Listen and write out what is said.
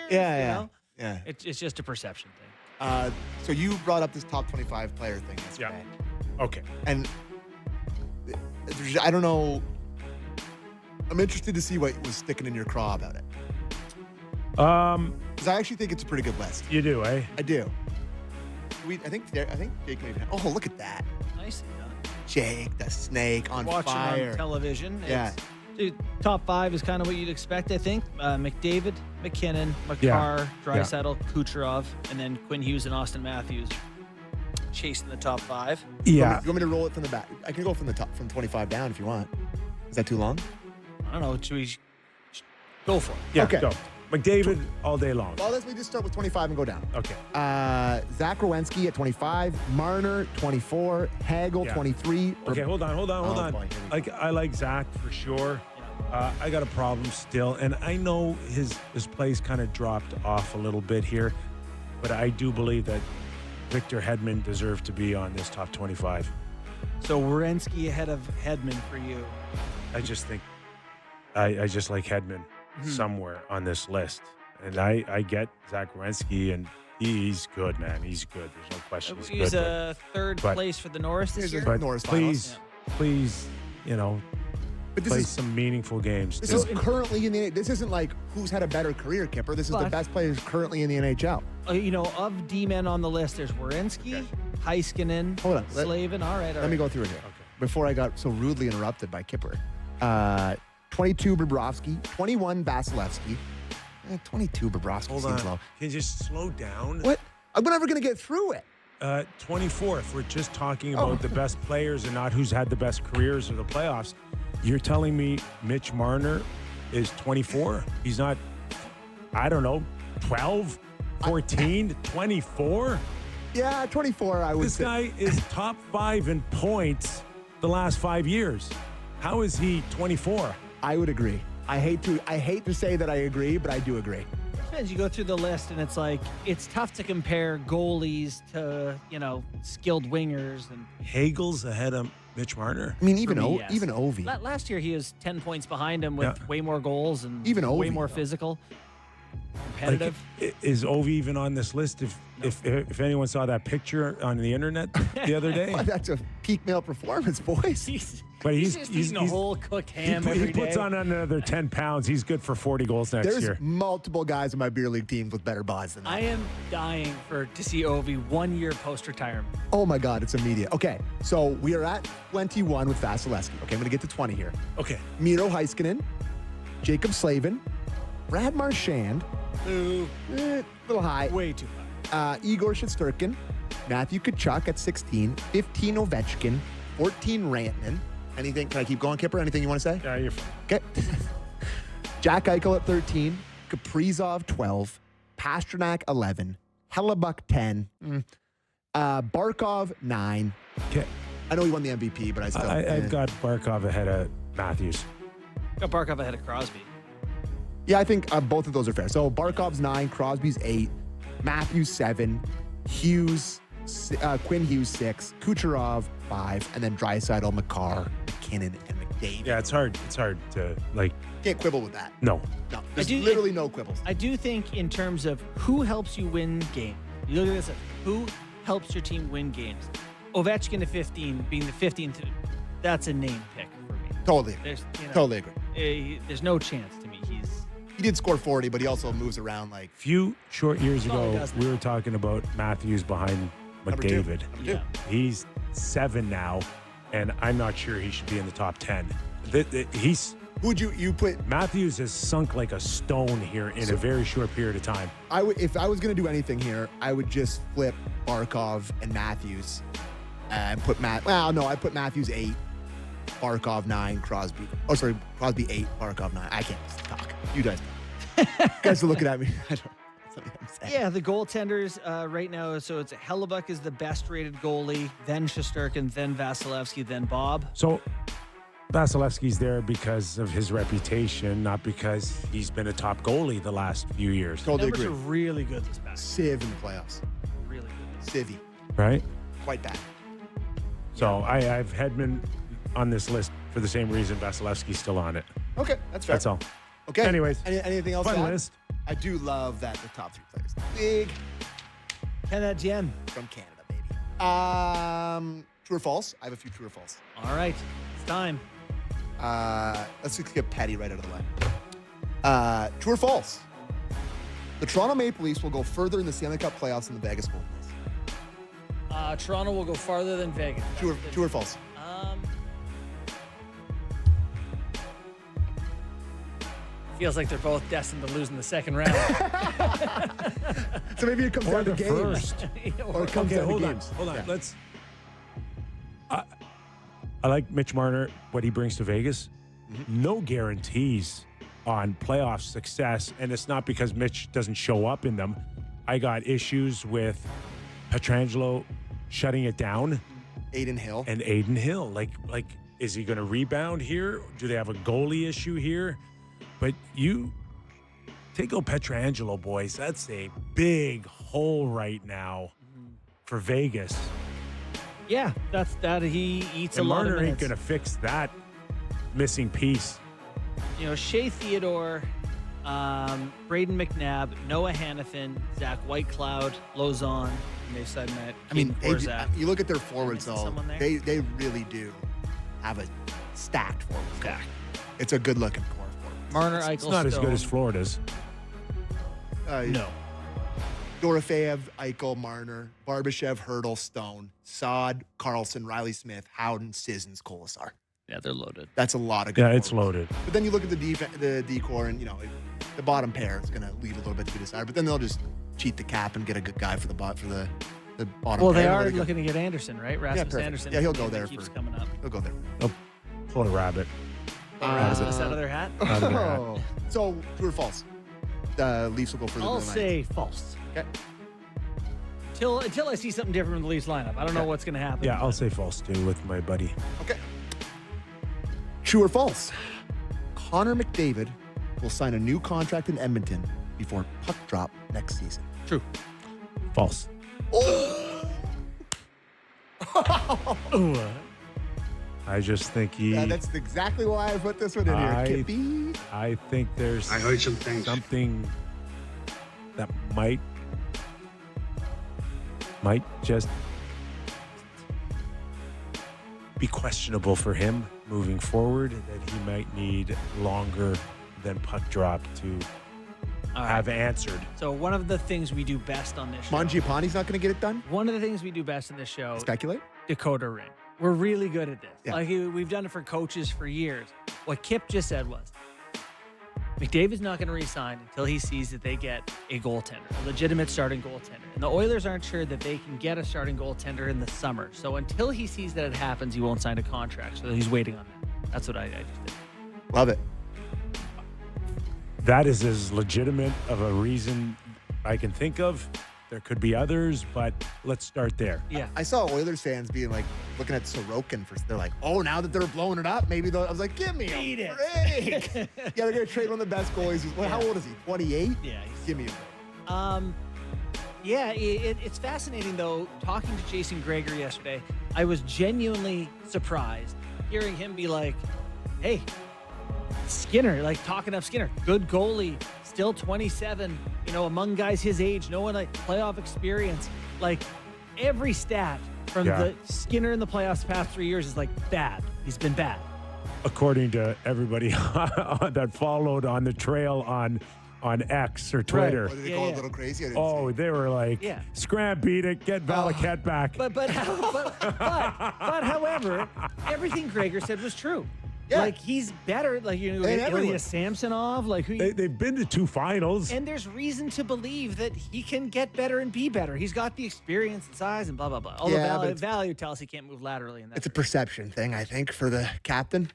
Yeah. It's just a perception thing. So you brought up this top 25 player thing yesterday. Yeah. Okay. And I don't know. I'm interested to see what was sticking in your craw about it. Because I actually think it's a pretty good list. You do, eh? I do. I think Jake may have. Oh, look at that. Nicely done. Jake, the snake on Watching fire. on television. Yeah. Dude, top 5 is kind of what you'd expect, I think. McDavid, McKinnon, Makar, Draisaitl, Kucherov, and then Quinn Hughes and Austin Matthews chasing the top 5. Yeah. You want me to roll it from the back? I can go from the top, from 25 down if you want. Is that too long? I don't know. Should we go for it? Yeah, Okay. go. McDavid all day long. Well, let's just start with 25 and go down. Okay. Zach Werenski at 25, Marner 24, Hagel 23. Okay, hold on. boy, here we go. I like Zach for sure. I got a problem still, and I know his plays kind of dropped off a little bit here, but I do believe that Victor Hedman deserved to be on this top 25. So Werenski ahead of Hedman for you. I just think I just like Hedman somewhere on this list. And I get Zach Werenski, and he's good, man. He's good. There's no question he's He's good. third place for the Norris this year. But Norris please, But play some meaningful games. This too. is currently in the. This isn't like who's had a better career, Kipper. This is the But- best players currently in the NHL. Of D-men on the list, there's Werenski, Heiskanen, Hold on. Slavin. All right. Let me go through it here. Before I got so rudely interrupted by Kipper. 22 Bobrovsky, 21 Vasilevsky. 22 Bobrovsky Hold seems on. low. Can you just slow down? What? I'm never going to get through it. 24. If we're just talking about the best players and not who's had the best careers or the playoffs, you're telling me Mitch Marner is 24? He's not, I don't know, 12, 14, 24? Yeah, 24, I would This say. guy is top 5 in points the last 5 years. How is he 24? I would agree. I hate to say that I agree, but I do agree. Depends. You go through the list, and it's like it's tough to compare goalies to skilled wingers. And Hagel's ahead of Mitch Marner. I mean, even me, yes. even Ovi. Last year he was 10 points behind him with way more goals and Even way Ovi, more though. physical, competitive. Is Ovi even on this list? If anyone saw that picture on the internet the other day, Well, that's a peak male performance, boys. but he's just eating a whole cooked ham every he puts day. on another 10 pounds. He's good for 40 goals next There's year. multiple guys in my beer league teams with better buys than that. I am dying to see Ovi 1 year post-retirement. Oh my God, it's immediate. Okay, so we are at 21 with Vasilevsky. Okay, I'm going to get to 20 here. Okay. Miro Heiskanen, Jacob Slavin, Brad Marchand, Ooh, little high, way too high. Igor Shesterkin, Matthew Tkachuk at 16, 15 Ovechkin, 14 Rantanen. Anything? Can I keep going, Kipper? Anything you want to say? Yeah, you're fine. Okay. Jack Eichel at 13, Kaprizov 12, Pasternak 11, Hellebuck 10, Barkov 9. Okay. I know he won the MVP, but I still. I've got Barkov ahead of Matthews. Got Barkov ahead of Crosby. Yeah, I think both of those are fair. So Barkov's 9, Crosby's 8, Matthews 7, Hughes, Quinn Hughes 6, Kucherov 5, and then Draisaitl, Makar, McKinnon, and McDavid. Yeah, it's hard. It's hard to Can't quibble with that. No. No, there's literally no quibbles. I do think in terms of who helps you win games. You look at this, who helps your team win games? Ovechkin at 15, being the 15th, that's a name pick for me. Totally. Totally agree. There's no chance to me. He did score 40, but he also moves around like Few short years No, he ago, doesn't. we were talking about Matthews behind number two. McDavid. Number two. He's 7 now, and I'm not sure he should be in the top 10. Who'd you put? Matthews has sunk like a stone here in a very short period of time. If I was going to do anything here, I would just flip Barkov and Matthews and put I put Matthews 8, Barkov 9, Crosby. Oh, sorry, Crosby 8, Barkov 9. I can't talk. You guys talk. You guys are looking at me. I don't. That's not what I'm saying. Yeah, the goaltenders right now. So it's Hellebuck is the best rated goalie, then Shesterkin, then Vasilevsky, then Bob. So Vasilevsky's there because of his reputation, not because he's been a top goalie the last few years. Totally Numbers agree. are really good this past. Civ in the playoffs. Really good. Civvy. Right? Quite bad. So I have Hedman on this list for the same reason Vasilevsky's still on it. Okay, that's fair. That's all. Okay. Anyways, anything else? fun to add? list. I do love that the top 3 players. Big Canada GM. from Canada, baby. True or false? I have a few true or false. All right, it's time. Let's just get petty right out of the way. True or false? The Toronto Maple Leafs will go further in the Stanley Cup playoffs than the Vegas Golden Knights. Toronto will go farther than Vegas. True or false? Feels like they're both destined to lose in the second round. So maybe it comes Or down to the games. first. Or it comes Okay, down hold to on. games. Hold on. Yeah. Let's. I like Mitch Marner, what he brings to Vegas. No guarantees on playoff success, and it's not because Mitch doesn't show up in them. I got issues with Pietrangelo shutting it down Aiden Hill. and Aiden Hill. Like, is he going to rebound here? Do they have a goalie issue here? But you take Pietrangelo, boys. That's a big hole right now for Vegas. Yeah, that's that. He eats And a lot Marner of ain't minutes. going to fix that missing piece. You know, Shea Theodore, Braden McNabb, Noah Hannafin, Zach Whitecloud, Lozon, and they've said that. I mean, Korzak. you look at their forwards, Missing though. someone there? They really do have a stacked forward. Stacked. It's a good-looking core forward. Marner, Eichel, It's not as good as Stone. Florida's. No. Dorofeyev, Eichel, Marner, Barbashev, Hurdle, Stone, Saad, Carlson, Riley Smith, Howden, Sissons, Colasar. Yeah, they're loaded. That's a lot of good Yeah, it's forwards. loaded. But then you look at the decor, and the bottom pair is going to leave a little bit to be desired. But then they'll just cheat the cap and get a good guy for the bottom Well, pair. they Where are go. looking to get Anderson, right? Rasmus perfect. Anderson. Yeah, he'll is the go name that there Keeps for- coming up. He'll go there. Pull a rabbit. Rasmus out of their hat. Out of their hat. So, true or false? The Leafs will go further I'll than the say false. Okay. Until I see something different in the Leafs lineup. I don't know Okay. what's going to happen. Yeah, I'll say false too with my buddy. Knights. Okay. True or false? Connor McDavid will sign a new contract in Edmonton before puck drop next season. True. False. Oh! I just think he. Yeah, that's exactly why I put this one in here. Kippy. I think there's I heard some things. something that might just be questionable for him moving forward, that he might need longer than puck drop to All right. have answered. So one of the things we do best on this show. Mangiapane's not going to get it done? One of the things we do best in this show, Speculate? Dakota Ring. We're really good at this. Yeah. Like we've done it for coaches for years. What Kip just said was, McDavid's not going to resign until he sees that they get a goaltender, a legitimate starting goaltender. And the Oilers aren't sure that they can get a starting goaltender in the summer. So until he sees that it happens, he won't sign a contract. So he's waiting on that. That's what I just did. Love it. That is as legitimate of a reason I can think of. There could be others, but let's start there. Yeah. I saw Oilers fans being like, looking at Sorokin they're like, oh, now that they're blowing it up, maybe I was like, give me Beat a it. break. Yeah, they're going to trade one of the best goalies. Well, how old is he? 28? Yeah. Give me a break. Yeah, it's fascinating, though, talking to Jason Greger yesterday. I was genuinely surprised hearing him be like, hey, Skinner, like talking up Skinner, good goalie, still 27, among guys his age, no one like playoff experience. Like every stat from the Skinner in the playoffs the past 3 years is like bad. He's been bad. According to everybody that followed on the trail on X or Twitter. What did they call it a little crazy? I didn't Oh, see. they were like, Yeah. scram, beat it, get Valaket back. But however, everything Greger said was true. Yeah. Like he's better. Like And Ilya everyone. Samsonov. Like who? They've been to 2 finals. And there's reason to believe that he can get better and be better. He's got the experience and size and blah, blah, blah. Although Yeah, but value tells he can't move laterally. And It's a perception thing, I think, for the captain.